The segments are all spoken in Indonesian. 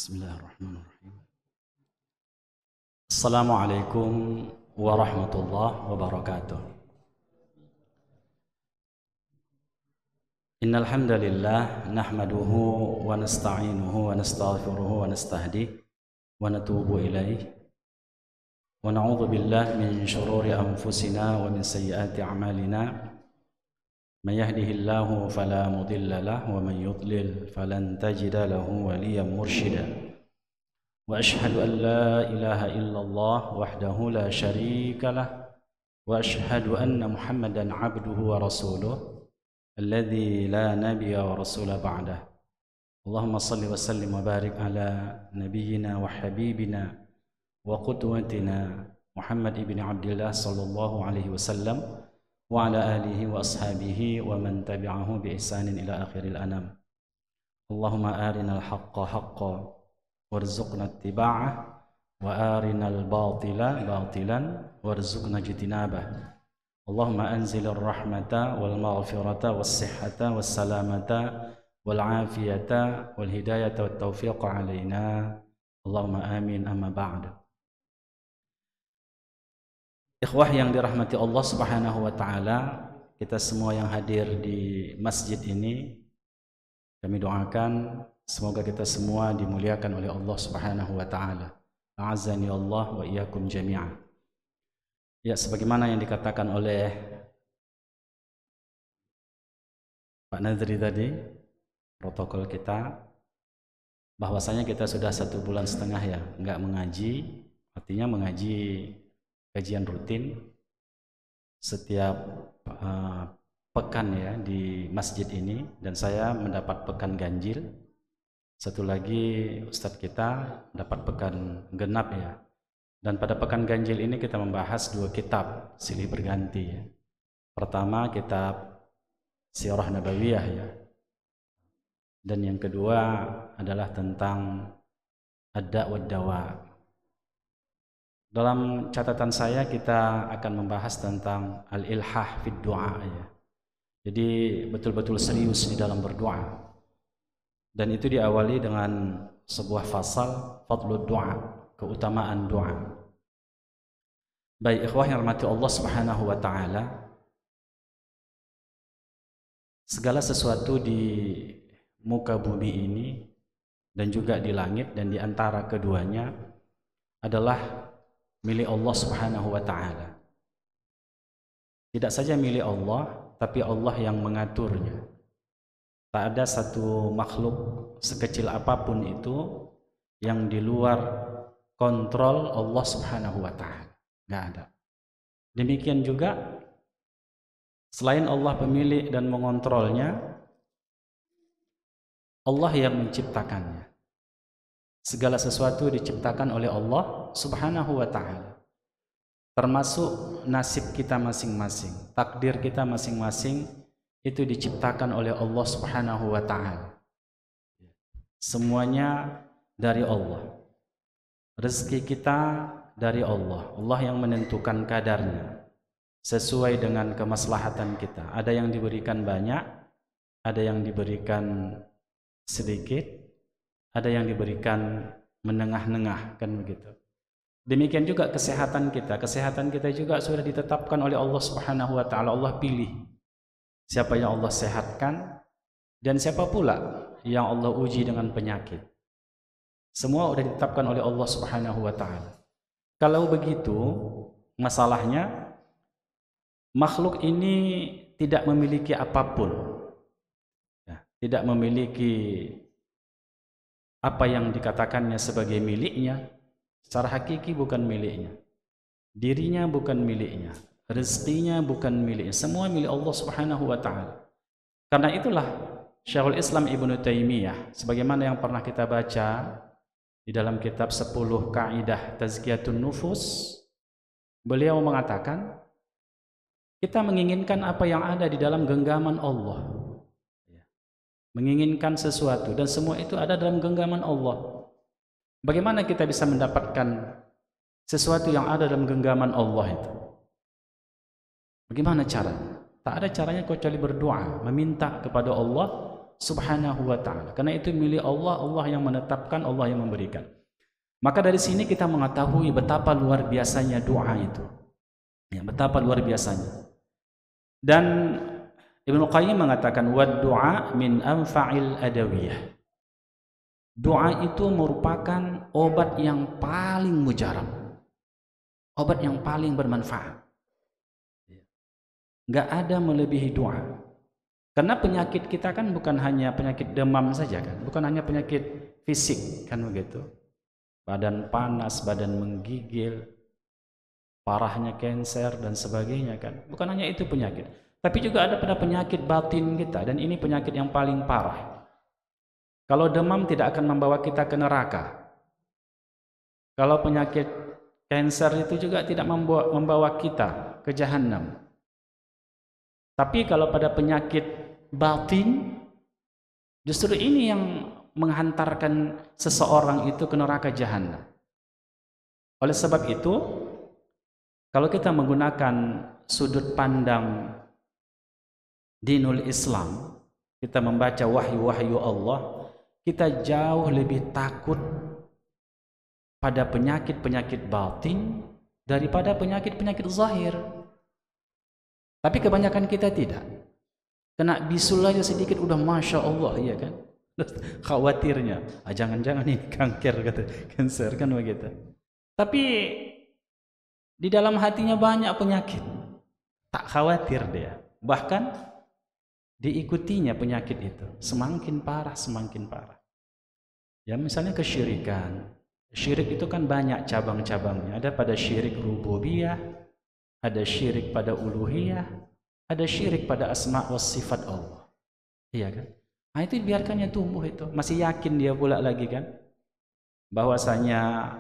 Bismillahirrahmanirrahim. Assalamualaikum warahmatullahi wabarakatuh. Innal hamdalillah nahmaduhu wa nasta'inuhu wa nastaghfiruhu wa nastahdihi wa natubu ilaih wa na'udzu billahi min shururi anfusina wa min sayyiati a'malina. Man yahdihillahu fala mudilla lahu wa man yudlil falan tajida lahu waliyyan mursyida. وأشهد أن لا إله إلا الله وحده لا شريك له وأشهد أن محمدا عبده ورسوله الذي لا نبي ورسول بعده اللهم صل وسلم وبارك على نبينا وحبيبنا وقدوتنا محمد بن عبد الله صلى الله عليه وسلم وعلى آله وأصحابه ومن تبعه بإحسان إلى آخر الأنام اللهم أرنا الحق حقا warzuqna ittiba'ah wa arinal batila batilan warzuqna ijtinabah. Allahumma anzilir rahmata wal maghfirata was sihhata was salamata wal afiyata wal hidayata wat taufiqa alaina. Allahumma amin, amma ba'd. Ikhwah yang dirahmati Allah Subhanahu wa taala, kita semua yang hadir di masjid ini, kami doakan semoga kita semua dimuliakan oleh Allah Subhanahu wa taala. A'azzani Allah wa iyyakum jami'an. Ya, sebagaimana yang dikatakan oleh Pak Nadri tadi, protokol kita, bahwasanya kita sudah 1,5 bulan ya enggak mengaji, artinya mengaji kajian rutin setiap pekan ya di masjid ini, dan saya mendapat pekan ganjil. Satu lagi Ustadz kita dapat pekan genap ya. Dan pada pekan ganjil ini kita membahas 2 kitab silih berganti ya. Pertama kitab Sirah Nabawiyah ya. Dan yang kedua adalah tentang Ad-Da' wad-Dawa. Dalam catatan saya kita akan membahas tentang al-ilhah fid du'a ya. Jadi betul-betul serius di dalam berdoa. Dan itu diawali dengan sebuah fasal fadlud du'a, keutamaan doa. Baik ikhwah yang rahmati Allah Subhanahu wa taala, segala sesuatu di muka bumi ini dan juga di langit dan di antara keduanya adalah milik Allah Subhanahu wa taala. Tidak saja milik Allah, tapi Allah yang mengaturnya. Tak ada satu makhluk sekecil apapun itu yang di luar kontrol Allah Subhanahu wa taala. Enggak ada. Demikian juga selain Allah pemilik dan mengontrolnya, Allah yang menciptakannya. Segala sesuatu diciptakan oleh Allah Subhanahu wa taala. Termasuk nasib kita masing-masing, takdir kita masing-masing itu diciptakan oleh Allah Subhanahu wa taala. Semuanya dari Allah. Rezeki kita dari Allah. Allah yang menentukan kadarnya sesuai dengan kemaslahatan kita. Ada yang diberikan banyak, ada yang diberikan sedikit, ada yang diberikan menengah-nengah, kan begitu. Demikian juga kesehatan kita. Kesehatan kita juga sudah ditetapkan oleh Allah Subhanahu wa taala. Allah pilih siapa yang Allah sehatkan dan siapa pula yang Allah uji dengan penyakit. Semua sudah ditetapkan oleh Allah Subhanahu wa taala. Kalau begitu, masalahnya makhluk ini tidak memiliki apapun. Ya, tidak memiliki apa yang dikatakannya sebagai miliknya. Secara hakiki bukan miliknya. Dirinya bukan miliknya. Rezekinya bukan miliknya, semua milik Allah Subhanahu wa taala. Karena itulah Syekhul Islam Ibnu Taimiyah, sebagaimana yang pernah kita baca di dalam kitab 10 Kaidah Tazkiyatun Nufus, beliau mengatakan kita menginginkan apa yang ada di dalam genggaman Allah. Menginginkan sesuatu dan semua itu ada dalam genggaman Allah. Bagaimana kita bisa mendapatkan sesuatu yang ada dalam genggaman Allah itu? Bagaimana caranya? Tak ada caranya kecuali berdoa, meminta kepada Allah Subhanahu wa ta'ala. Karena itu milik Allah, Allah yang menetapkan, Allah yang memberikan. Maka dari sini kita mengetahui betapa luar biasanya doa itu. Ya, betapa luar biasanya. Dan Ibnu Qayyim mengatakan wad du'a min anfa'il adawiyah. Doa itu merupakan obat yang paling mujarab. Obat yang paling bermanfaat. Enggak ada melebihi doa. Karena penyakit kita kan bukan hanya penyakit demam saja kan, bukan hanya penyakit fisik kan begitu. Badan panas, badan menggigil, parahnya kanker dan sebagainya kan. Bukan hanya itu penyakit, tapi juga ada pada penyakit batin kita, dan ini penyakit yang paling parah. Kalau demam tidak akan membawa kita ke neraka. Kalau penyakit kanker itu juga tidak membawa kita ke jahanam. Tapi kalau pada penyakit batin, justru ini yang menghantarkan seseorang itu ke neraka jahanam. Oleh sebab itu, kalau kita menggunakan sudut pandang dinul Islam, kita membaca wahyu-wahyu Allah, kita jauh lebih takut pada penyakit-penyakit batin daripada penyakit-penyakit zahir. Tapi kebanyakan kita tidak. Kena bisul aja sedikit udah Masya Allah, iya kan? Khawatirnya, jangan-jangan ini kanker, kata kanker kan begitu. Tapi di dalam hatinya banyak penyakit, tak khawatir dia. Bahkan diikutinya penyakit itu, semakin parah, semakin parah. Ya misalnya kesyirikan. Syirik itu kan banyak cabang-cabangnya. Ada pada syirik rububiyah, ada syirik pada uluhiyah, ada syirik pada asma wa sifat Allah. Iya kan? Nah itu biarkannya tumbuh itu. Masih yakin dia pula lagi kan? Bahwasanya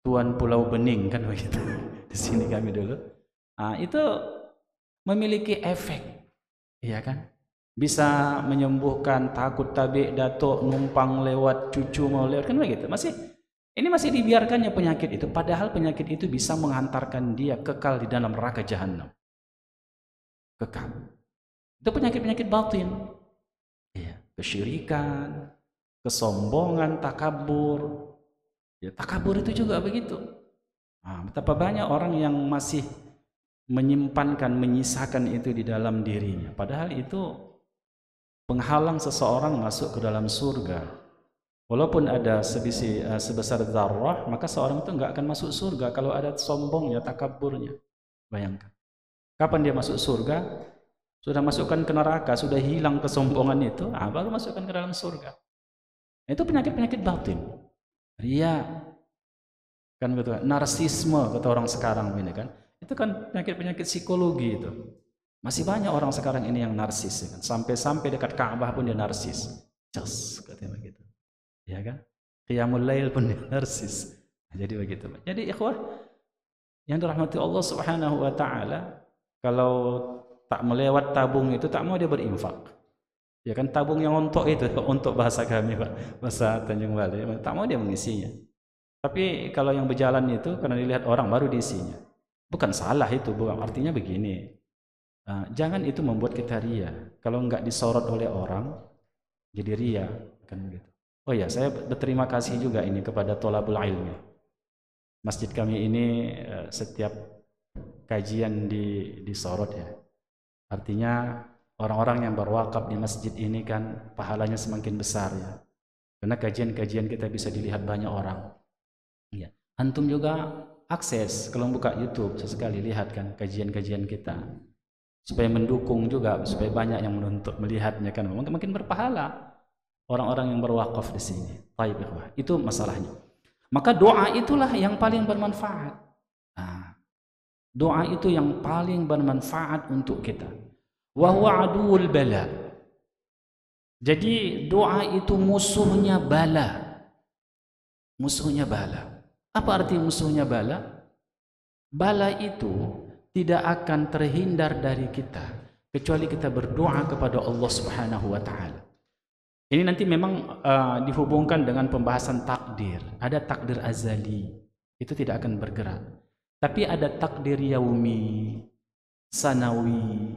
Tuan Pulau Bening kan begitu. Di sini kami dulu. Nah itu memiliki efek. Iya kan? Bisa menyembuhkan takut tabik datuk numpang lewat cucu mau lewat kan begitu. Ini masih dibiarkannya penyakit itu, padahal penyakit itu bisa menghantarkan dia kekal di dalam neraka jahanam. Kekal. Itu penyakit-penyakit batin. Ya, kesyirikan, kesombongan, takabur. Ya, takabur itu juga begitu. Nah, betapa banyak orang yang masih menyimpankan, menyisakan itu di dalam dirinya. Padahal itu penghalang seseorang masuk ke dalam surga. Walaupun ada sebesar zarrah, maka seorang itu enggak akan masuk surga kalau ada sombongnya, takaburnya. Bayangkan. Kapan dia masuk surga? Sudah masukkan ke neraka, sudah hilang kesombongan itu, baru masukkan ke dalam surga. Itu penyakit-penyakit batin. Ria, kan betul. Narsisme kata orang sekarang ini kan. Itu kan penyakit-penyakit psikologi itu. Masih banyak orang sekarang ini yang narsis kan. Sampai dekat Ka'bah pun dia narsis. Just katanya begitu. Ya kan? Qiyamul lail pun narsis. Jadi begitu. Jadi ikhwah yang dirahmati Allah Subhanahu wa taala, kalau tak melewat tabung itu tak mau dia berinfak. Ya kan, tabung yang untuk itu, untuk bahasa kami Pak, bahasa Tanjung Balai, tak mau dia mengisinya. Tapi kalau yang berjalan itu karena dilihat orang baru diisinya. Bukan salah itu, bukan artinya begini. Jangan itu membuat kita ria. Kalau enggak disorot oleh orang jadi ria kan begitu. Oh ya, saya berterima kasih juga ini kepada Tholabul Ilmi. Masjid kami ini setiap kajian disorot ya. Artinya orang-orang yang berwakaf di masjid ini kan pahalanya semakin besar ya. Karena kajian-kajian kita bisa dilihat banyak orang. Ya. Antum juga akses kalau buka YouTube sesekali lihat kan kajian-kajian kita. Supaya mendukung juga, supaya banyak yang menuntut melihatnya kan. Makin berpahala orang-orang yang berwakaf di sini. Baik, itu masalahnya. Maka doa itulah yang paling bermanfaat. Doa itu yang paling bermanfaat untuk kita. Wa huwa aduwwul bala. Jadi doa itu musuhnya bala. Musuhnya bala. Apa arti musuhnya bala? Bala itu tidak akan terhindar dari kita kecuali kita berdoa kepada Allah Subhanahu wa taala. Ini nanti memang dihubungkan dengan pembahasan takdir. Ada takdir azali, itu tidak akan bergerak. Tapi ada takdir yaumi, sanawi,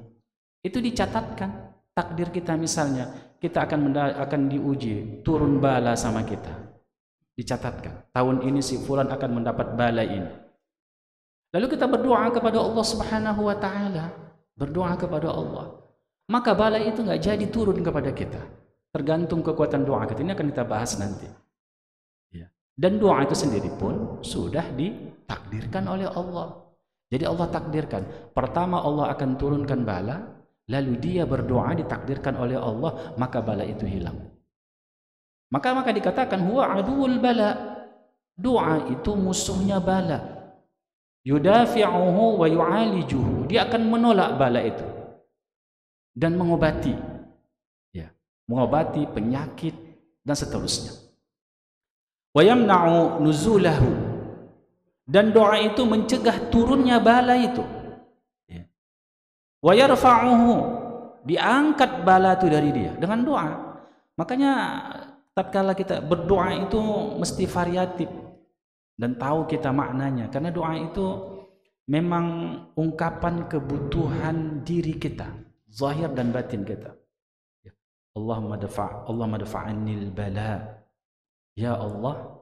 itu dicatatkan. takdir kita misalnya, kita akan diuji, turun bala sama kita. Dicatatkan, tahun ini si fulan akan mendapat bala ini. Lalu kita berdoa kepada Allah Subhanahu wa taala, berdoa kepada Allah. Maka bala itu nggak jadi turun kepada kita. Tergantung kekuatan doa kita. Ini akan kita bahas nanti. Ya. Dan doa itu sendiri pun sudah ditakdirkan oleh Allah. Jadi Allah takdirkan. Pertama Allah akan turunkan bala, lalu dia berdoa ditakdirkan oleh Allah, maka bala itu hilang. Maka dikatakan huwa aduul bala. Doa itu musuhnya bala. Yudafi'uhu wa yu'alijuhu. Dia akan menolak bala itu dan mengobati. Ya, mengobati penyakit dan seterusnya. Wa yamna'u nuzulahu. Dan doa itu mencegah turunnya bala itu. Ya. Wa yarfa'uhu. Diangkat bala itu dari dia dengan doa. Makanya tatkala kita berdoa itu mesti variatif dan tahu kita maknanya, karena doa itu memang ungkapan kebutuhan diri kita, zahir dan batin kita. Allahumma dafa'annil bala. Ya Allah,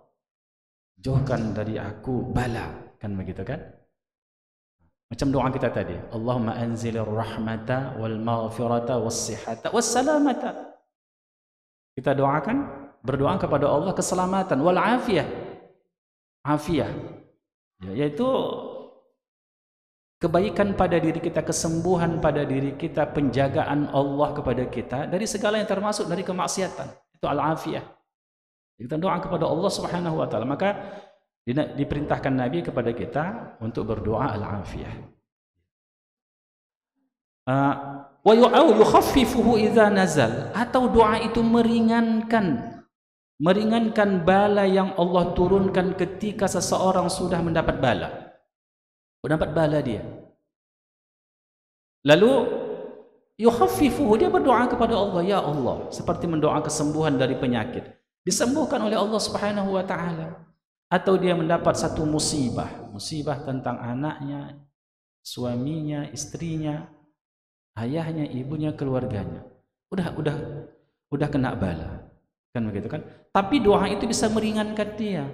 jauhkan dari aku bala, kan begitu kan? Macam doa kita tadi, Allahumma anzilir rahmata wal maghfirata was sihhata was salamata. Kita doakan, berdoa kepada Allah keselamatan wal afiyah. Afiyah, yaitu kebaikan pada diri kita, kesembuhan pada diri kita, penjagaan Allah kepada kita dari segala yang termasuk dari kemaksiatan. Itu al-afiyah. Kita doa kepada Allah Subhanahu wa taala, maka diperintahkan Nabi kepada kita untuk berdoa al-afiyah. Wa yukhaffifuhu idza nazal, atau doa itu meringankan bala yang Allah turunkan ketika seseorang sudah mendapat bala. Mendapat bala dia. Lalu yukhaffifuhu, dia berdoa kepada Allah, ya Allah, seperti mendoa kesembuhan dari penyakit. Disembuhkan oleh Allah Subhanahu wa taala. Atau dia mendapat satu musibah tentang anaknya, suaminya, istrinya, ayahnya, ibunya, keluarganya. Udah kena bala. Kan begitu kan? Tapi doa itu bisa meringankan dia.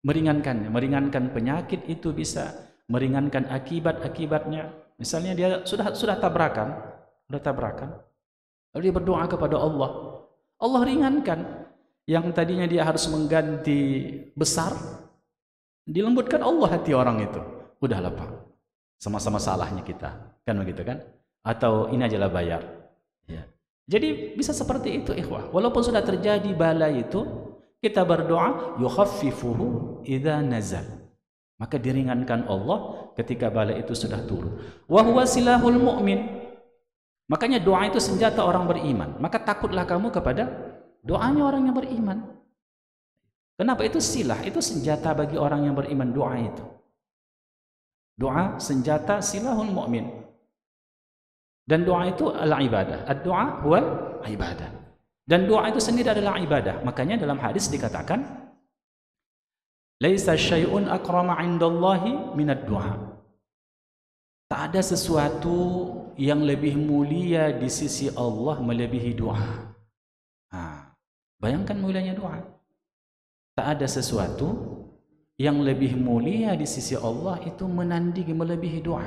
Meringankan penyakit itu bisa, meringankan akibat-akibatnya. Misalnya dia sudah tabrakan. Lalu dia berdoa kepada Allah. Allah ringankan. Yang tadinya dia harus mengganti besar, dilembutkan Allah hati orang itu. Udahlah Pak, sama-sama salahnya kita. Kan begitu kan? Atau ini ajalah bayar. Ya. Jadi bisa seperti itu ikhwah. Walaupun sudah terjadi bala itu, kita berdoa yukhaffifuhu idza nazal. Maka diringankan Allah ketika bala itu sudah turun. Wa huwa silahul mu'min. Makanya doa itu senjata orang beriman. Maka takutlah kamu kepada doanya orang yang beriman. Kenapa? Itu silah, itu senjata bagi orang yang beriman, doa itu. Doa senjata silahul mu'min. Dan doa itu adalah ibadah. Ad-doa huwal ibadah. Dan doa itu sendiri adalah ibadah. Makanya dalam hadis dikatakan, laisa syai'un akrama 'indallahi minad du'a. Tak ada sesuatu yang lebih mulia di sisi Allah melebihi doa. Bayangkan mulianya doa. Tak ada sesuatu yang lebih mulia di sisi Allah itu menandingi melebihi doa.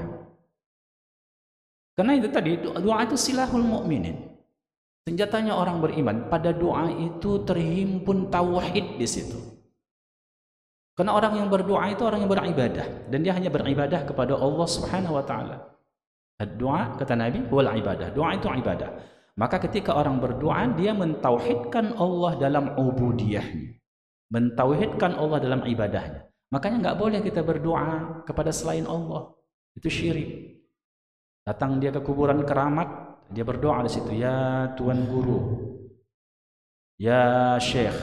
Karena itu tadi, doa itu silahul mu'minin. Senjatanya orang beriman. Pada doa itu terhimpun tauhid di situ. Karena orang yang berdoa itu orang yang beribadah, dan dia hanya beribadah kepada Allah Subhanahu wa taala. Doa, kata Nabi, wal ibadah. Doa itu ibadah. Maka ketika orang berdoa, dia mentauhidkan Allah dalam ubudiyahnya, mentauhidkan Allah dalam ibadahnya. Makanya nggak boleh kita berdoa kepada selain Allah, itu syirik. Datang dia ke kuburan keramat, dia berdoa di situ, ya Tuan Guru, ya Syekh,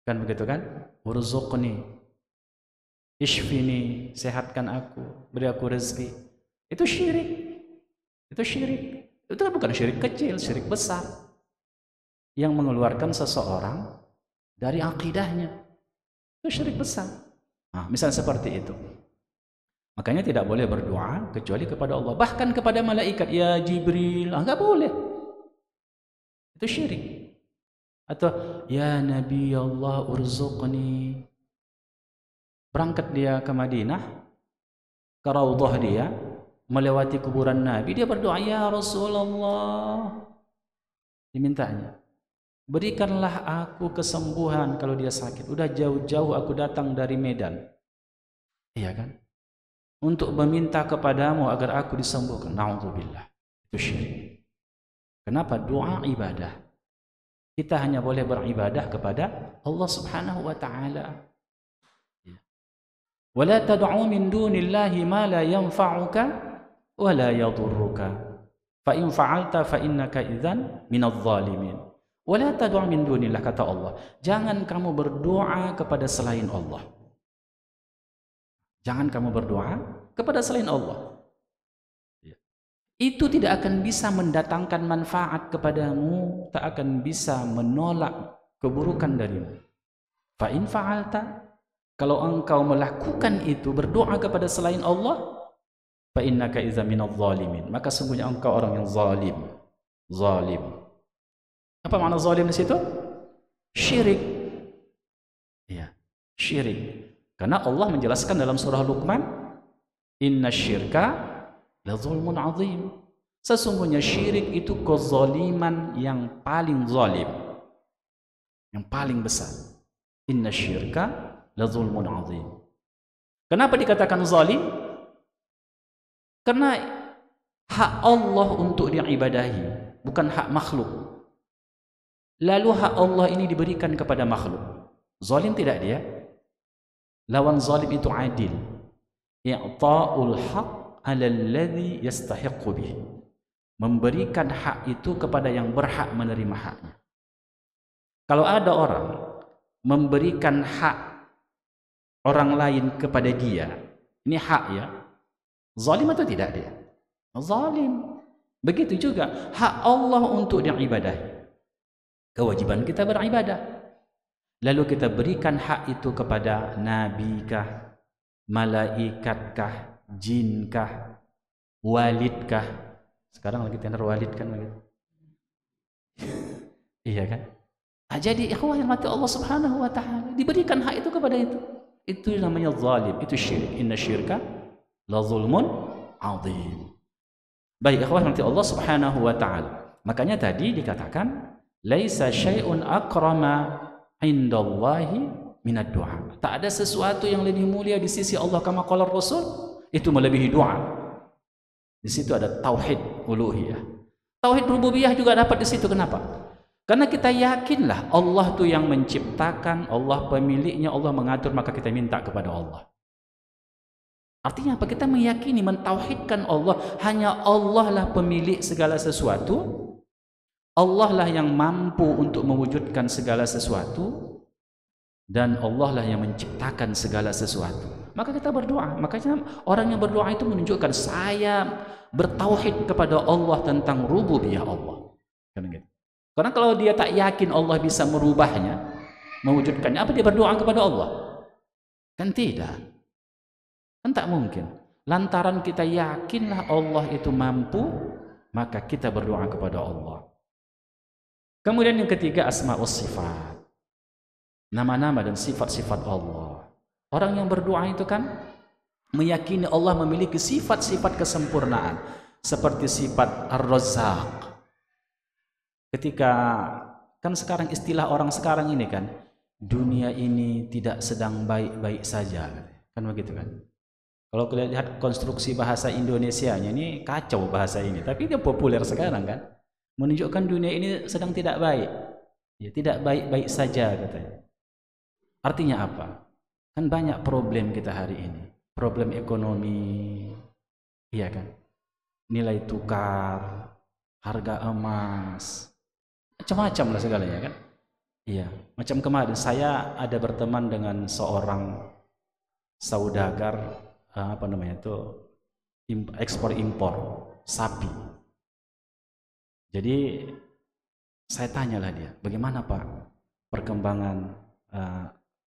kan begitu kan? Urzuqni, ishfini, sehatkan aku, beri aku rezeki. Itu syirik. Itu syirik. Itu bukan syirik kecil, syirik besar yang mengeluarkan seseorang dari akidahnya. Itu syirik besar. Nah, misalnya seperti itu. Makanya tidak boleh berdoa kecuali kepada Allah. Bahkan kepada malaikat, ya Jibril, enggak boleh. Itu syirik. Atau ya Nabi Allah urzuqni. Berangkat dia ke Madinah, ke Raudhah dia, melewati kuburan Nabi, dia berdoa, ya Rasulullah. Dimintanya, berikanlah aku kesembuhan kalau dia sakit. Udah jauh-jauh aku datang dari Medan. Iya kan? Untuk meminta kepadamu agar aku disembuhkan. Na'udzubillah. Itu syirik. Kenapa? Doa ibadah. Kita hanya boleh beribadah kepada Allah Subhanahu wa taala. Wala tad'u min dunillahi ma la yanfa'uka wa la yadurruka. Fa in fa'alta fa innaka idzan minadh dhalimin. Wala tad'u min dunillah, kata Allah. Jangan kamu berdoa kepada selain Allah. Jangan kamu berdoa kepada selain Allah. Itu tidak akan bisa mendatangkan manfaat kepadamu, tak akan bisa menolak keburukan darimu. Fa in fa'alta, kalau engkau melakukan itu, berdoa kepada selain Allah, fa innaka idzan minadh dhalimin, maka sungguhnya engkau orang yang zalim. Zalim. Apa makna zalim di situ? Syirik. Ya, syirik. Karena Allah menjelaskan dalam surah Luqman, innasyirka la zulmun azim. Sesungguhnya syirik itu kezaliman yang paling zalim, yang paling besar. Innasyirka la zulmun azim. Kenapa dikatakan zalim? Karena hak Allah untuk diibadahi, bukan hak makhluk. Lalu hak Allah ini diberikan kepada makhluk. Zalim tidak dia? Lawan zalim itu adil. I'ta'ul haq 'ala alladhi yastahiqqu bih. Memberikan hak itu kepada yang berhak menerima haknya. Kalau ada orang memberikan hak orang lain kepada dia, ini hak ya, zalim atau tidak dia? Zalim. Begitu juga hak Allah untuk diibadahi. Kewajiban kita beribadah. Lalu kita berikan hak itu kepada nabikah, malaikatkah, jinkah, walidkah. Sekarang lagi tenar walid kan begitu. Iya kan? Jadi ikhwah yang mati Allah Subhanahu wa taala, diberikan hak itu kepada itu. Itu namanya zalim, itu syirik. Innasyirka la zulmun azim. Baik ikhwah yang mati Allah Subhanahu wa taala. Makanya tadi dikatakan laisa syai'un akrama indallahi minad du'a. Tak ada sesuatu yang lebih mulia di sisi Allah kama qala Rasul, itu melebihi doa. Di situ ada tauhid uluhiyah. Tauhid rububiyah juga dapat di situ. Kenapa? Karena kita yakinlah Allah itu yang menciptakan, Allah pemiliknya, Allah mengatur, maka kita minta kepada Allah. Artinya apa? Kita meyakini, mentauhidkan Allah, hanya Allah lah pemilik segala sesuatu, Allah lah yang mampu untuk mewujudkan segala sesuatu, dan Allah lah yang menciptakan segala sesuatu. Maka kita berdoa. Makanya orang yang berdoa itu menunjukkan saya bertauhid kepada Allah tentang rububiyah Allah. Karena kalau dia tak yakin Allah bisa merubahnya, mewujudkannya, apa dia berdoa kepada Allah? Kan tidak. Kan tak mungkin. Lantaran kita yakinlah Allah itu mampu, maka kita berdoa kepada Allah. Kemudian yang ketiga, asma'us sifat. Nama-nama dan sifat-sifat Allah. Orang yang berdoa itu kan meyakini Allah memiliki sifat-sifat kesempurnaan. Seperti sifat Ar-Razzaq. Ketika, kan sekarang istilah orang sekarang ini kan, dunia ini tidak sedang baik-baik saja. Kan begitu kan. Kalau kita lihat konstruksi bahasa Indonesianya ini kacau bahasa ini. Tapi dia populer sekarang kan. Menunjukkan dunia ini sedang tidak baik. Ya, tidak baik-baik saja katanya. Artinya apa? Kan banyak problem kita hari ini. Problem ekonomi, iya kan? Nilai tukar, harga emas, macam-macam lah segalanya kan? Iya, macam kemarin saya ada berteman dengan seorang saudagar, apa namanya itu, ekspor impor sapi. Jadi saya tanyalah dia, bagaimana Pak perkembangan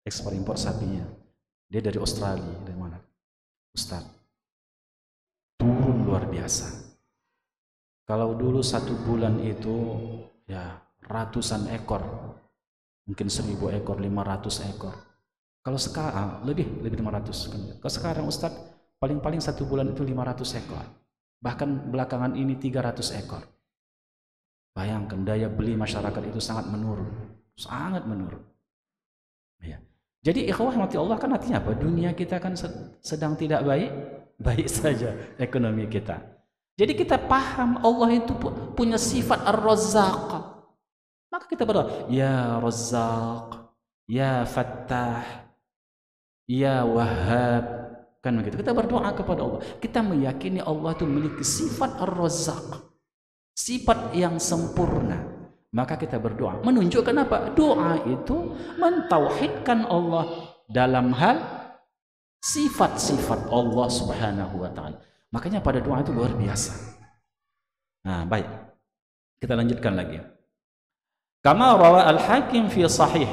ekspor impor sapinya? Dia dari Australia, dari mana? Ustaz, turun luar biasa. Kalau dulu 1 bulan itu ya ratusan ekor, mungkin 1000 ekor, 500 ekor. Kalau sekarang lebih 500. Kalau sekarang Ustadz paling-paling 1 bulan itu 500 ekor. Bahkan belakangan ini 300 ekor. Bayangkan daya beli masyarakat itu sangat menurun, sangat menurun. Ya. Jadi ikhwah mati Allah kan artinya apa? Dunia kita kan sedang tidak baik, baik saja ekonomi kita. Jadi kita paham Allah itu punya sifat Ar-Razzaq. Maka kita berdoa, Ya Razzaq, Ya Fattah, Ya Wahhab. Kan begitu. Kita berdoa kepada Allah. Kita meyakini Allah itu memiliki sifat Ar-Razzaq, sifat yang sempurna. Maka kita berdoa. Menunjukkan apa? Doa itu mentauhidkan Allah dalam hal sifat-sifat Allah Subhanahu wa ta'ala. Makanya pada doa itu luar biasa. Nah, baik. Kita lanjutkan lagi. Kama rawa Al-Hakim fi sahih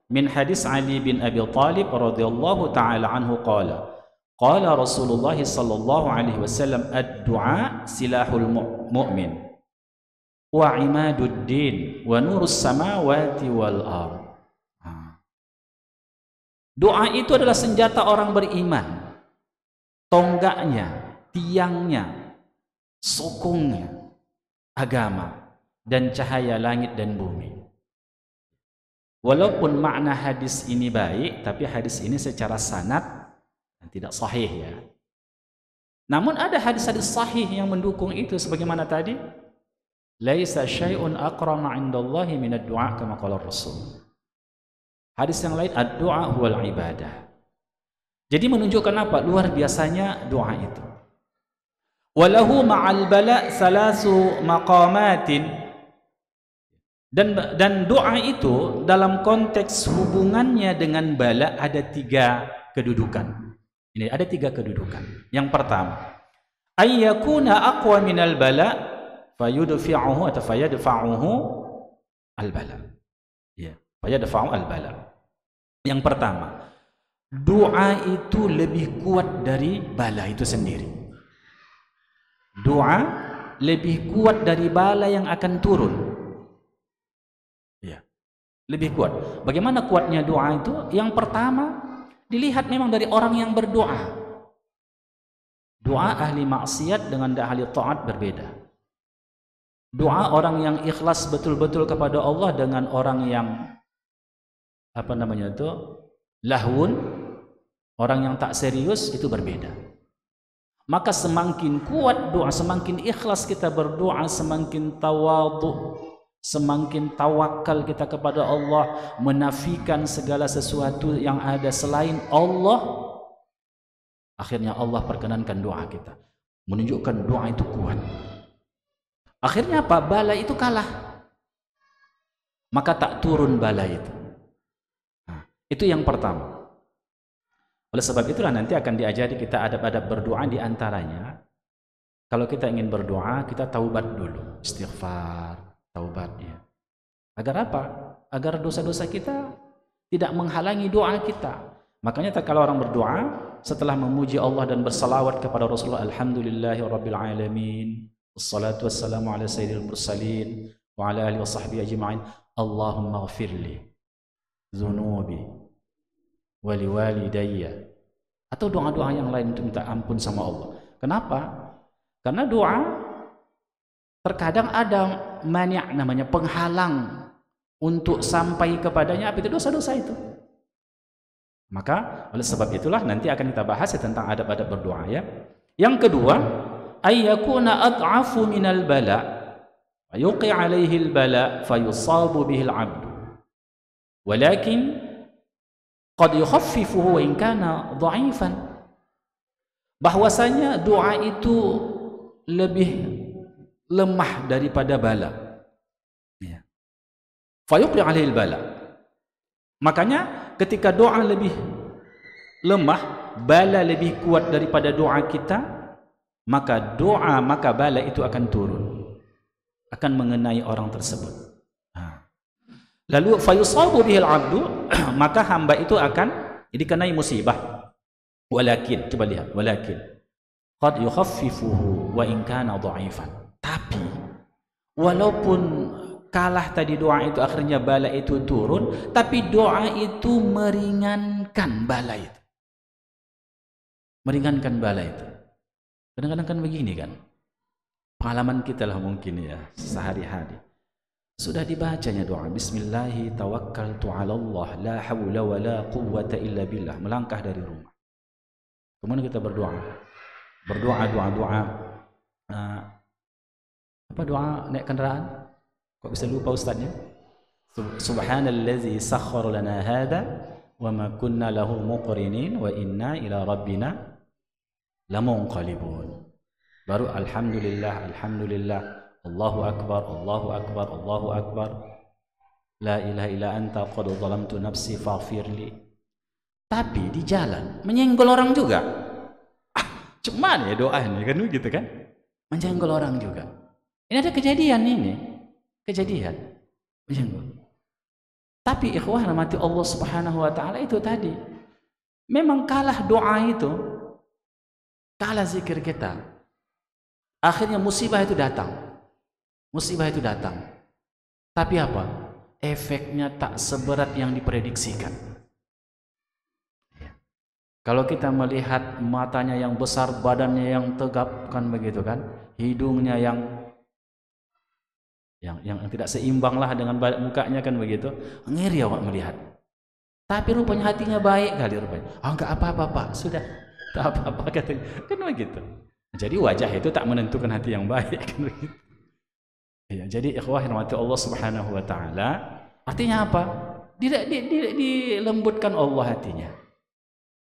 min hadis Ali bin Abi Thalib radhiyallahu ta'ala anhu qala qala Rasulullah sallallahu alaihi wasallam ad-du'a silahul mu'min wa imaduddin wa nurus samawati wal ard. Doa itu adalah senjata orang beriman, tonggaknya, tiangnya, sokongnya agama dan cahaya langit dan bumi. Walaupun makna hadis ini baik, tapi hadis ini secara sanad tidak sahih ya. Namun ada hadis-hadis sahih yang mendukung itu sebagaimana tadi, laisa syai'un aqrama 'indallahi minad du'a kama qala Rasul. Hadis yang lain ad-du'a huwal ibadah. Jadi menunjukkan apa? Luar biasanya doa itu. Walahu ma'al bala salasu maqamatin. Dan doa itu dalam konteks hubungannya dengan bala ada 3 kedudukan. Ini ada 3 kedudukan. Yang pertama, ayyakuna aqwa minal bala fayudfi'uhu atau fayadfa'uhu al-bala. Ya, fayadfa'u al-bala. Yang pertama, doa itu lebih kuat dari bala itu sendiri. Doa lebih kuat dari bala yang akan turun. Ya, lebih kuat. Bagaimana kuatnya doa itu? Yang pertama, dilihat memang dari orang yang berdoa. Doa ahli maksiat dengan ahli taat berbeda. Doa orang yang ikhlas betul-betul kepada Allah dengan orang yang lahun, orang yang tak serius itu berbeda. Maka semakin kuat doa, semakin ikhlas kita berdoa, semakin tawadhu, semakin tawakal kita kepada Allah, menafikan segala sesuatu yang ada selain Allah, akhirnya Allah perkenankan doa kita, menunjukkan doa itu kuat. Akhirnya apa? Bala itu kalah. Maka tak turun bala itu. Nah, itu yang pertama. Oleh sebab itulah nanti akan diajari kita adab-adab berdoa di antaranya. Kalau kita ingin berdoa, kita taubat dulu. Istighfar, taubat ya. Agar apa? Agar dosa-dosa kita tidak menghalangi doa kita. Makanya kalau orang berdoa, setelah memuji Allah dan bersalawat kepada Rasulullah, Alhamdulillahi Rabbil Alamin, wassalatu wassalamu ala sayyidil mursalin wa ala alihi wa sahbihi ajma'in. Allahumma ghafirli dhunubi wa liwalidayya. Atau doa-doa yang lain untuk minta ampun sama Allah. Kenapa? Karena doa terkadang ada mani', namanya penghalang untuk sampai kepadanya apa itu dosa-dosa itu. Maka oleh sebab itulah nanti akan kita bahas ya tentang adab-adab berdoa ya. Yang kedua, ayyakuna ad'afu minal bala wa yuqi alaihi al-bala fayusabu bihi al-'abdu walakin qad yukhaffifuhu wa in kana dha'ifan. Bahwasanya doa itu lebih lemah daripada bala ya. Fayuqi alaihi al-bala. Makanya ketika doa lebih lemah, bala lebih kuat daripada doa kita, maka bala itu akan turun, akan mengenai orang tersebut. Lalu fayusabu bihil abdu, maka hamba itu akan dikenai musibah. Walakin, coba lihat, walakin qad yukhaffifuhu wa in kana dha'ifan. Tapi walaupun kalah tadi doa itu, akhirnya bala itu turun, tapi doa itu meringankan bala itu. Meringankan bala itu. Kadang-kadang kan begini kan, pengalaman kita lah mungkin ya, sehari-hari. Sudah dibacanya doa, Bismillahi tawakkaltu ala Allah, la hawla wa la quwwata illa billah. Melangkah dari rumah. Kemudian kita berdoa. Doa. Apa doa naik kendaraan? Kok bisa lupa ustaznya? Subhanallazi sakhkhara lana hadha wa ma kunna lahu muqrinin wa inna ila rabbina lamunqalibun. Baru alhamdulillah, Allahu akbar, la ilaha illa anta qad zalamtu nafsi faghfirli. Tapi di jalan menyenggol orang juga. Cuman ya doa ini kan gitu kan? Menyenggol orang juga. Ini ada kejadian ini. Menyenggol. Tapi ikhwah rahmati Allah Subhanahu wa taala itu tadi. Memang kalah doa itu. Kalah zikir kita. Akhirnya musibah itu datang. Tapi apa? Efeknya tak seberat yang diprediksikan. Kalau kita melihat matanya yang besar, badannya yang tegap kan begitu kan, hidungnya yang tidak seimbang lah dengan mukanya kan begitu, ngeri awak melihat. Tapi rupanya hatinya baik kali rupanya. Enggak apa-apa Pak, sudah tak apa-apa katanya. Kan begitu. Jadi wajah itu tak menentukan hati yang baik kan begitu. Ya, jadi ikhwah rahmati Allah Subhanahu wa taala, artinya apa? Dilembutkan Allah hatinya.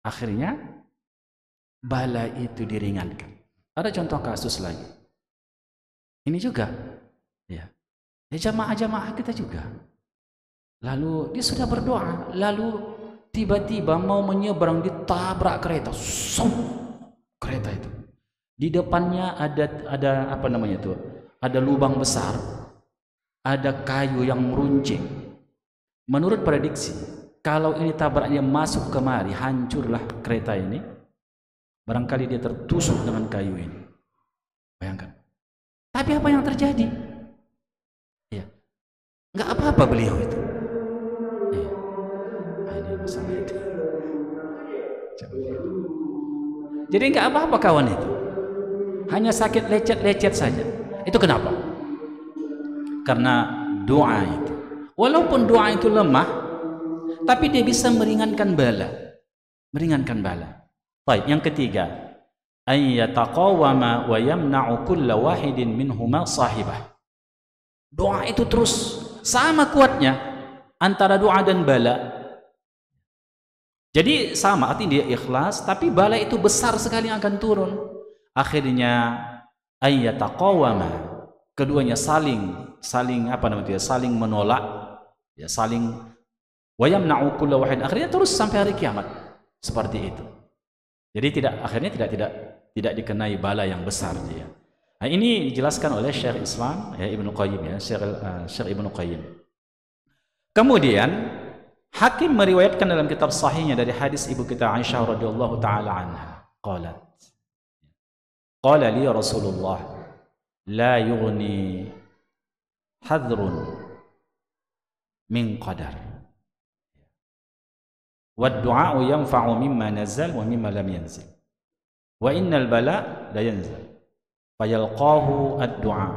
Akhirnya bala itu diringankan. Ada contoh kasus lagi. Ini juga ya jamaah-jamaah kita juga. Lalu dia sudah berdoa, lalu tiba-tiba mau menyeberang, ditabrak kereta. Kereta itu. Di depannya ada apa namanya itu? Ada lubang besar. Ada kayu yang meruncing. Menurut prediksi, kalau ini tabraknya masuk kemari, hancurlah kereta ini. Barangkali dia tertusuk dengan kayu ini. Bayangkan. Tapi apa yang terjadi? Ya, nggak apa-apa beliau itu. Ya. Ini masalah itu. Jadi nggak apa-apa kawan itu. Hanya sakit lecet-lecet saja. Itu kenapa? Karena doa itu. Walaupun doa itu lemah, tapi dia bisa meringankan bala. Baik, yang ketiga, ayyataqawama wa yamna'u kulla wahidin minhuma sahibah. Doa itu terus sama kuatnya antara doa dan bala. Jadi sama, artinya dia ikhlas, tapi bala itu besar sekali yang akan turun. Akhirnya ayyataqawama, keduanya saling apa namanya? Saling menolak, ya saling wa yamna'u kulla wahid, akhirnya terus sampai hari kiamat seperti itu. Jadi akhirnya tidak dikenai bala yang besar dia. Nah, ini dijelaskan oleh Syekh Islam ya Ibnu Qayyim ya, Syekh Ibnu Qayyim. Kemudian Hakim meriwayatkan dalam kitab sahihnya dari hadis ibu kita Aisyah radhiyallahu taala anha, qala li Rasulullah la yughni hadrun min qadar. Wad-du'a'u yanfa'u mimma nazal wa mimma lam yanzil. Wa innal bala la yanzil. Fayalqahu ad-du'a.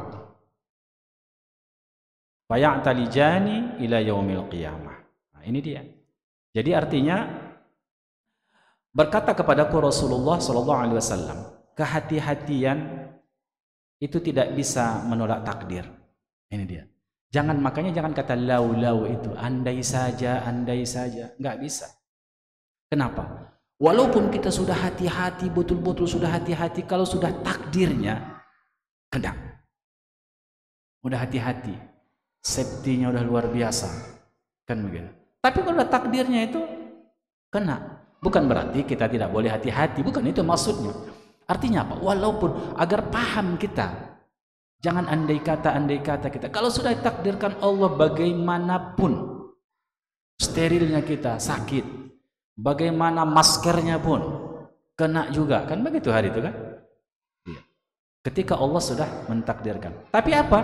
Faya'talijani ila yaumil qiyamah. Nah, ini dia. Jadi artinya berkata kepadaku Rasulullah sallallahu alaihi wasallam, kehati-hatian itu tidak bisa menolak takdir. Ini dia. Makanya jangan kata lau itu, andai saja, enggak bisa. Kenapa? Walaupun kita sudah hati-hati, betul-betul sudah hati-hati, kalau sudah takdirnya kena. Udah hati-hati. Safety-nya udah luar biasa. Kan begitu. Tapi kalau udah takdirnya itu kena. Bukan berarti kita tidak boleh hati-hati, bukan itu maksudnya. Artinya apa? Walaupun agar paham kita. Jangan andai kata kita. Kalau sudah ditakdirkan Allah bagaimanapun sterilnya kita sakit. Bagaimana maskernya pun kena juga, kan begitu hari itu kan? Iya. Ketika Allah sudah mentakdirkan. Tapi apa?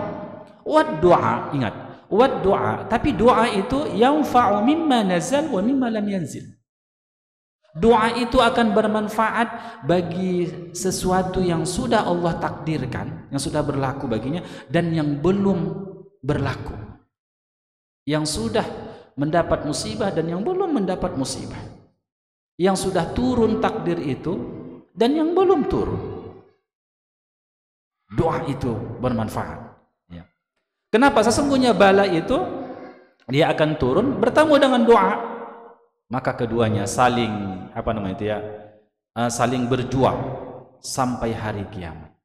Wad doa, ingat. Wad doa, tapi doa itu yanfa'u mimma nazal wa mimma lam yanzil. Doa itu akan bermanfaat bagi sesuatu yang sudah Allah takdirkan, yang sudah berlaku baginya, dan yang belum berlaku, yang sudah mendapat musibah dan yang belum mendapat musibah, yang sudah turun takdir itu dan yang belum turun. Doa itu bermanfaat. Kenapa? Sesungguhnya bala itu dia akan turun bertemu dengan doa. Maka keduanya saling saling berjuang sampai hari kiamat.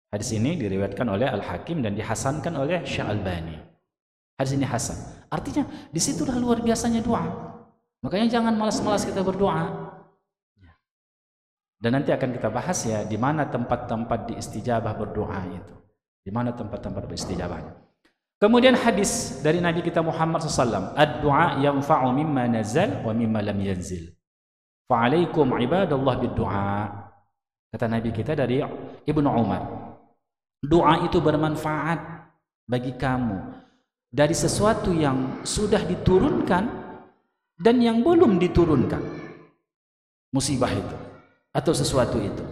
Hadis ini diriwayatkan oleh Al-Hakim dan dihasankan oleh Syekh Albani. Hadis ini hasan. Artinya disitulah luar biasanya doa. Makanya jangan malas-malas kita berdoa. Dan nanti akan kita bahas ya di mana tempat-tempat diistijabah berdoa itu. Di mana tempat-tempat beristijabahnya. Kemudian hadis dari Nabi kita Muhammad SAW, ad-du'a yanfa'u mimma nazal wa mimma lam yanzil. Fa'alaikum ibadallah bid-du'a. Kata Nabi kita dari Ibnu Umar, doa itu bermanfaat bagi kamu dari sesuatu yang sudah diturunkan dan yang belum diturunkan. Musibah itu atau sesuatu itu.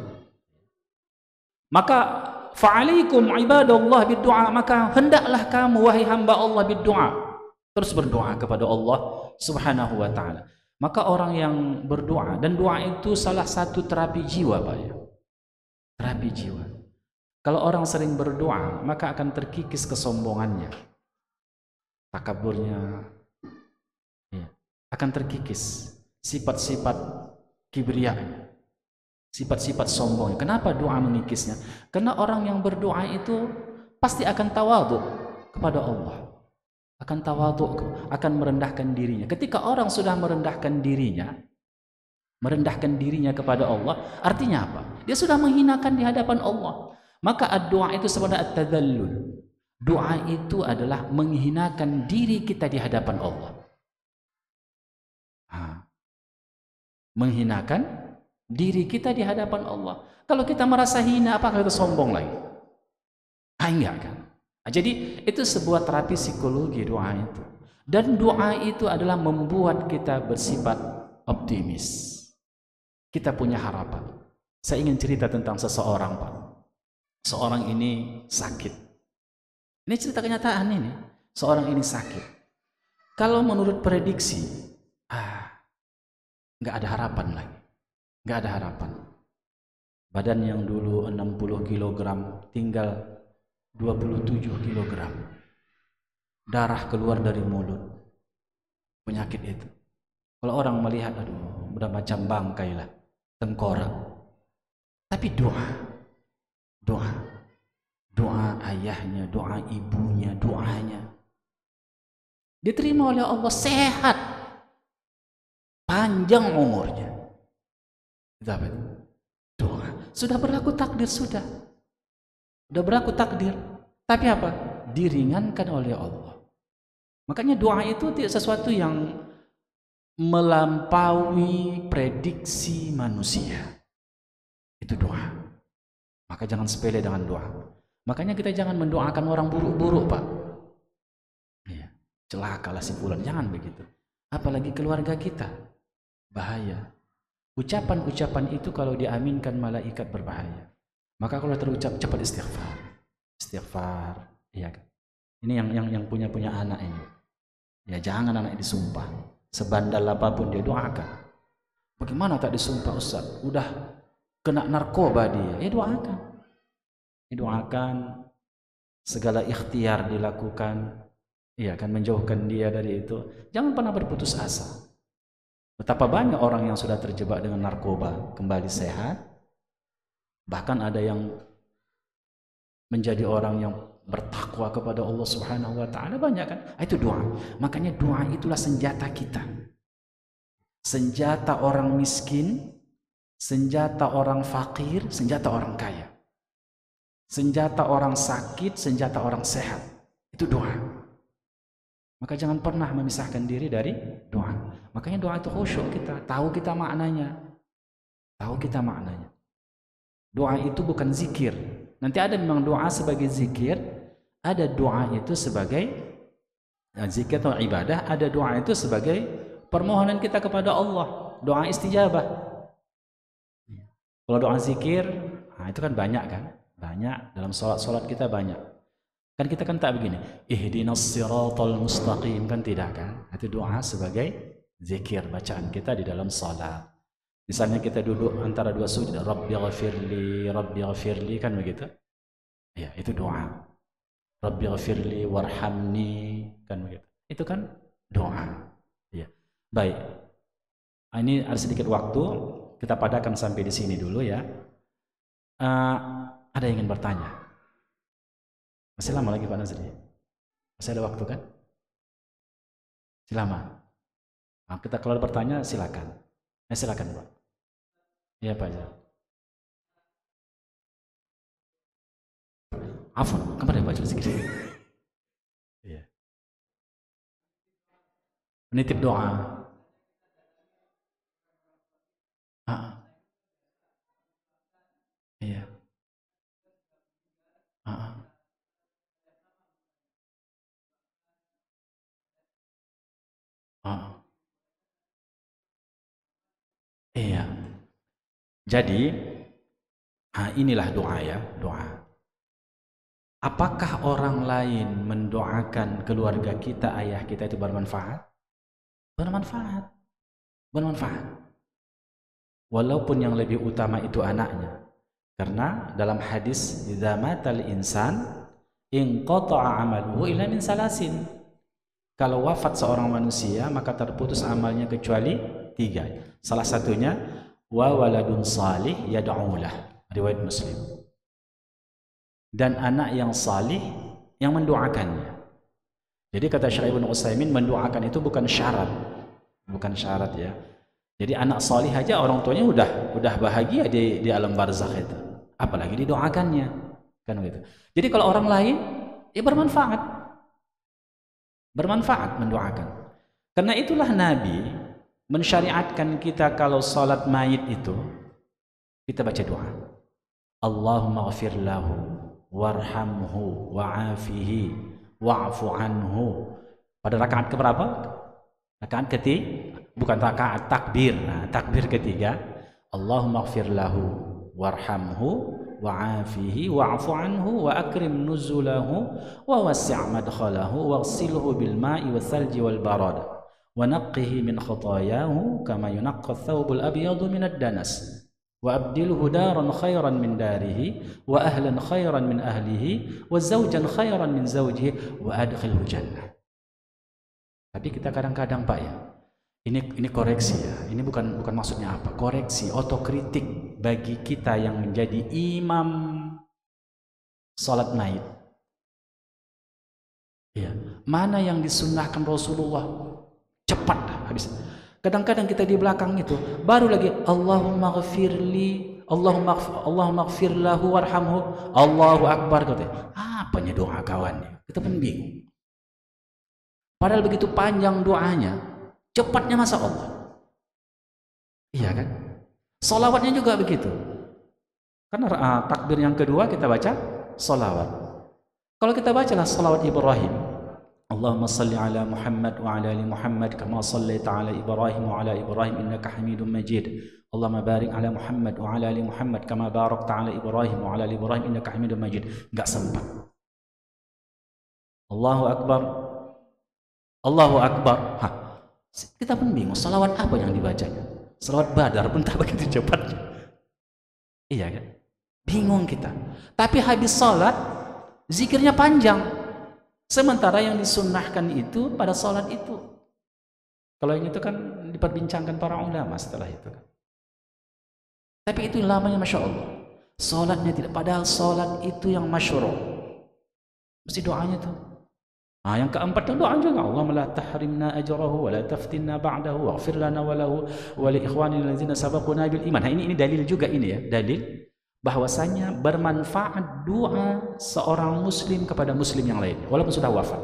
Maka fa'alaikum ibadallah bid-du'a, maka hendaklah kamu wahai hamba Allah bid-du'a, terus berdoa kepada Allah Subhanahu wa taala. Maka orang yang berdoa, dan doa itu salah satu terapi jiwa, Pak ya. Terapi jiwa. Kalau orang sering berdoa, maka akan terkikis kesombongannya. Takaburnya ya, akan terkikis sifat-sifat kibriyanya. Sifat-sifat sombongnya. Kenapa doa mengikisnya? Karena orang yang berdoa itu pasti akan tawadhu kepada Allah. Akan tawadhu, akan merendahkan dirinya. Ketika orang sudah merendahkan dirinya kepada Allah, artinya apa? Dia sudah menghinakan di hadapan Allah. Maka doa itu sebenarnya at-tadallul. Doa itu adalah menghinakan diri kita di hadapan Allah. Menghinakan diri kita di hadapan Allah. Kalau kita merasa hina, apakah kita sombong lagi? Enggak kan? Jadi itu sebuah terapi psikologi doa itu. Dan doa itu adalah membuat kita bersifat optimis. Kita punya harapan. Saya ingin cerita tentang seseorang, Pak. Seorang ini sakit. Ini cerita kenyataan ini. Seorang ini sakit. Kalau menurut prediksi, enggak ada harapan lagi. Nggak ada harapan. Badan yang dulu 60 kg tinggal 27 kg. Darah keluar dari mulut. Penyakit itu. Kalau orang melihat, aduh, udah macam bangkai lah, tengkorak. Tapi doa ayahnya, doa ibunya, doanya diterima oleh Allah, sehat, panjang umurnya. Doa sudah berlaku takdir, sudah berlaku takdir, tapi apa? Diringankan oleh Allah. Makanya doa itu tidak sesuatu yang melampaui prediksi manusia. Itu doa. Maka jangan sepele dengan doa. Makanya kita jangan mendoakan orang buruk-buruk, Pak. Ya, celakalah si fulan, jangan begitu. Apalagi keluarga kita, bahaya. Ucapan-ucapan itu kalau diaminkan malaikat berbahaya. Maka kalau terucap cepat istighfar, iya kan? Ini yang punya anak ini. Ya jangan anak disumpah. Sebandal apapun dia doakan. Bagaimana tak disumpah Ustaz? Udah kena narkoba dia. Ya doakan. Doakan, segala ikhtiar dilakukan. Iya kan, menjauhkan dia dari itu. Jangan pernah berputus asa. Betapa banyak orang yang sudah terjebak dengan narkoba kembali sehat. Bahkan ada yang menjadi orang yang bertakwa kepada Allah Subhanahu wa taala, banyak kan? Itu doa. Makanya doa itulah senjata kita. Senjata orang miskin, senjata orang fakir, senjata orang kaya. Senjata orang sakit, senjata orang sehat. Itu doa. Maka jangan pernah memisahkan diri dari doa. Makanya doa itu khusyuk kita, tahu kita maknanya. Tahu kita maknanya. Doa itu bukan zikir. Nanti ada memang doa sebagai zikir, ada doa itu sebagai Zikir atau ibadah, ada doa itu sebagai permohonan kita kepada Allah, doa istijabah. Kalau doa zikir, nah itu kan banyak kan? Banyak, dalam sholat kita banyak. Kan kita kan tak begini, ihdinas siratal mustaqim, kan tidak kan? Itu doa sebagai zikir, bacaan kita di dalam sholat. Misalnya kita duduk antara dua sujud, Rabbi ghafirli, kan begitu? Ya, itu doa. Rabbi ghafirli warhamni, kan begitu. Itu kan doa. Ya. Baik. Ini ada sedikit waktu, kita padakan sampai di sini dulu ya. Ada yang ingin bertanya? Masih lama lagi Pak Nazri? Masih ada waktu kan? Masih lama. Nah, kita kalau bertanya silakan. Silakan Pak. Iya Pak ya. Afwan, kemana Pak sedikit? Iya. Menitip doa. Iya. Iya. Jadi, inilah doa ya, doa. Apakah orang lain mendoakan keluarga kita, ayah kita itu bermanfaat? Bermanfaat. Bermanfaat. Walaupun yang lebih utama itu anaknya. Karena dalam hadis, idza matal insan inqata'a 'amaluhu illa min salasin. Kalau wafat seorang manusia, maka terputus amalnya kecuali 3. Salah satunya wa waladun salih yad'ulah, riwayat Muslim. Dan anak yang salih yang mendoakannya. Jadi kata Syekh Ibnu Utsaimin, mendoakan itu bukan syarat. Bukan syarat ya. Jadi anak salih aja orang tuanya udah bahagia di alam barzakh itu. Apalagi didoakannya. Kan gitu. Jadi kalau orang lain ya bermanfaat. Bermanfaat mendoakan. Karena itulah Nabi mensyariatkan kita kalau salat mayit itu kita baca doa. Allahumma ghafir lahu warhamhu wa'afihi wa'fu anhu. Pada rakaat keberapa? Rakaat ketiga, bukan rakaat takbir. Nah, takbir ketiga, Allahumma ghafir lahu warhamhu wa'afihi wa'fu anhu wa akrim nuzulahu wa wasi' madkhalahu waghsilhu bil ma'i wal thalji wal barad wa naqqihi min khatayahu kama yunqqa ath-thawbul abyadu min ad-danas wa abdilhu daran khairan min darihi wa ahlan khairan min ahlihi wa zawjan khairan min zawjihi wa adkhilhu jannah. Tapi kita kadang-kadang Pak ya, ini koreksi ya, ini bukan maksudnya apa, koreksi, otokritik bagi kita yang menjadi imam salat mayit. Ya, mana yang disunnahkan Rasulullah cepat habis. Kadang-kadang kita di belakang itu baru lagi Allahumma ghafirli, Allahumma ghafir lahu warhamhu, Allahu akbar katanya. Apanya doa kawannya? Kita pun bingung. Padahal begitu panjang doanya, cepatnya masa Allah. Iya kan? Salawatnya juga begitu. Karena takbir yang kedua kita baca salawat. Kalau kita bacalah salawat Ibrahim, Allahumma salli ala Muhammad wa ala ali Muhammad kama sallaita ala Ibrahim wa ala Ibrahim innaka Hamidum Majid. Allahumma barik ala Muhammad wa ala ali Muhammad kama barakta ala Ibrahim wa ala ali Ibrahim innaka Hamidum Majid. Enggak sempat. Allahu akbar. Allahu akbar. Kita pun bingung salawat apa yang dibacanya. Salawat Badar pun tak begitu cepatnya. Iya kan? Bingung kita. Tapi habis salat zikirnya panjang. Sementara yang disunnahkan itu pada salat itu. Kalau yang itu kan diperbincangkan para ulama setelah itu kan. Tapi itu lamanya Masya Allah. Salatnya tidak. Padahal salat itu yang masyhur. Mesti doanya tuh. Yang keempat itu doa juga, Allahumma la tahrimna ajrahu wa la taftinna ba'dahu waghfir lana wa lahu wa li ikhwanina allazina sabaquna bil iman. Ini dalil juga ini ya, dalil bahwasanya bermanfaat doa seorang muslim kepada muslim yang lain walaupun sudah wafat.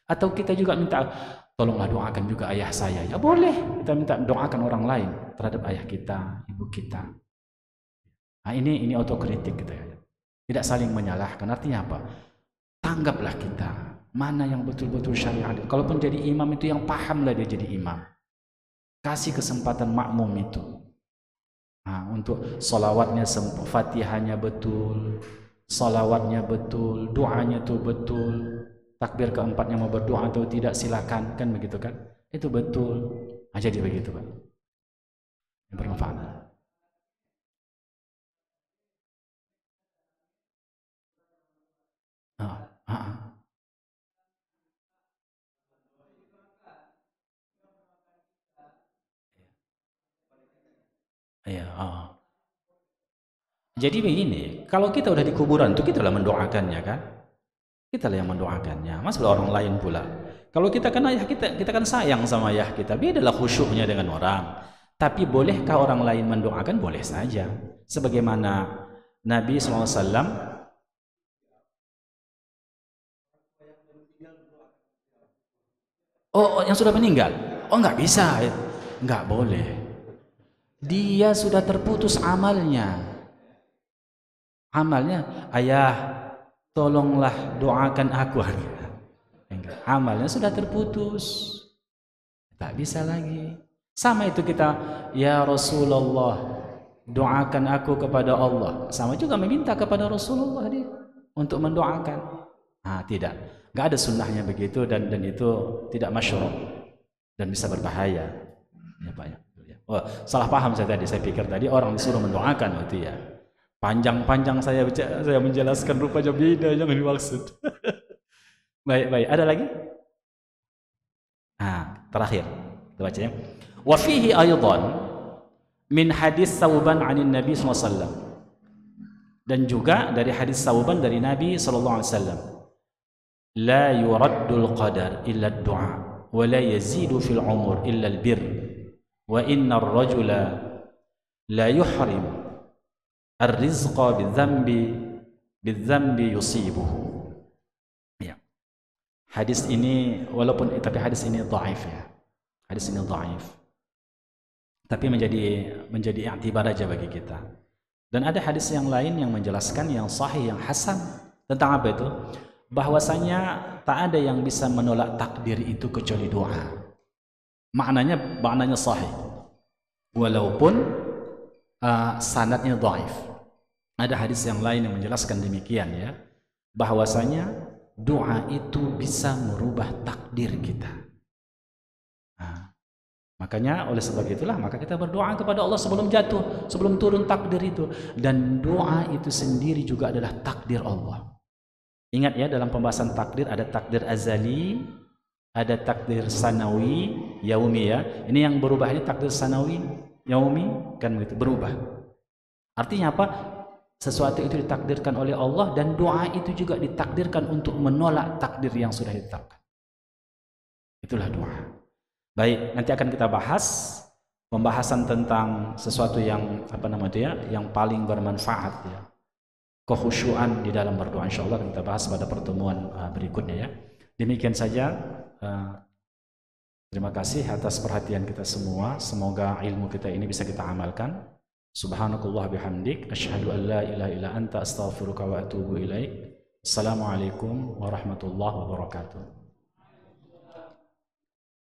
Atau kita juga minta tolonglah doakan juga ayah saya. Ya boleh, kita minta doakan orang lain terhadap ayah kita, ibu kita. Ini otokritik kita ya. Tidak saling menyalahkan. Artinya apa? Tanggaplah kita Mana yang betul-betul syariah. Kalaupun jadi imam itu yang pahamlah dia jadi imam. Kasih kesempatan makmum itu. Nah, untuk salawatnya, fatihahnya betul, salawatnya betul, doanya itu betul, takbir keempatnya mau berdoa atau tidak silakan, kan begitu kan? Itu betul. Nah, jadi begitu Pak. Yang bermanfaat. Ah, ah, ah. Iya, ah. Jadi begini, kalau kita udah di kuburan itu kita lah mendoakannya kan? Kita lah yang mendoakannya. Mas orang lain pula. Kalau kita kan ayah kita kan sayang sama ayah kita. Bedalah khusyuknya dengan orang. Tapi bolehkah orang lain mendoakan? Boleh saja. Sebagaimana Nabi SAW. Oh, yang sudah meninggal. Oh, nggak bisa. Nggak boleh. Dia sudah terputus amalnya. Amalnya, ayah, tolonglah doakan aku. Amalnya sudah terputus. Tak bisa lagi. Sama itu kita, ya Rasulullah, doakan aku kepada Allah. Sama juga meminta kepada Rasulullah dia untuk mendoakan. Ah, tidak. Enggak ada sunnahnya begitu dan itu tidak masyru' dan bisa berbahaya. Ya, Pak ya. Oh, salah paham saya tadi. Saya pikir tadi orang disuruh mendoakan itu ya. Panjang-panjang saya menjelaskan rupanya beda yang dimaksud. Baik. Ada lagi? Nah, terakhir. Kita baca ya. Wa fihi aydan min hadis Sauban 'anil Nabi sallallahu alaihi wasallam. Dan juga dari hadis Sauban dari Nabi sallallahu alaihi wasallam. La yuraddul qadar illa ad-du'a wa la yazidu fil umur illa al-birr. Wa inna ar-rajula la yuhrim ar-rizqa bidh-dhanbi yusibuhu. Ya. Hadis ini tapi hadis ini dhaif ya. Hadis ini dhaif. Tapi menjadi i'tibar aja bagi kita. Dan ada hadis yang lain yang menjelaskan yang sahih, yang hasan tentang apa itu? Bahwasanya tak ada yang bisa menolak takdir itu kecuali doa. Maknanya sahih. Walaupun sanadnya dhaif. Ada hadis yang lain yang menjelaskan demikian ya. Bahwasanya doa itu bisa merubah takdir kita. Nah, makanya oleh sebab itulah maka kita berdoa kepada Allah sebelum jatuh, sebelum turun takdir itu. Dan doa itu sendiri juga adalah takdir Allah. Ingat ya, dalam pembahasan takdir ada takdir azali, ada takdir sanawi, yaumi ya. Ini yang berubah ini takdir sanawi, yaumi kan begitu berubah. Artinya apa? Sesuatu itu ditakdirkan oleh Allah dan doa itu juga ditakdirkan untuk menolak takdir yang sudah ditetapkan. Itulah doa. Baik, nanti akan kita bahas pembahasan tentang sesuatu yang yang paling bermanfaat ya. Kekhusyuan di dalam berdoa, insyaallah akan kita bahas pada pertemuan berikutnya ya. Demikian saja. Terima kasih atas perhatian kita semua. Semoga ilmu kita ini bisa kita amalkan. Subhanakallah bihamdik, asyhadu an la ilaha illa anta astaghfiruka wa atubu ilaik. Assalamualaikum warahmatullahi wabarakatuh.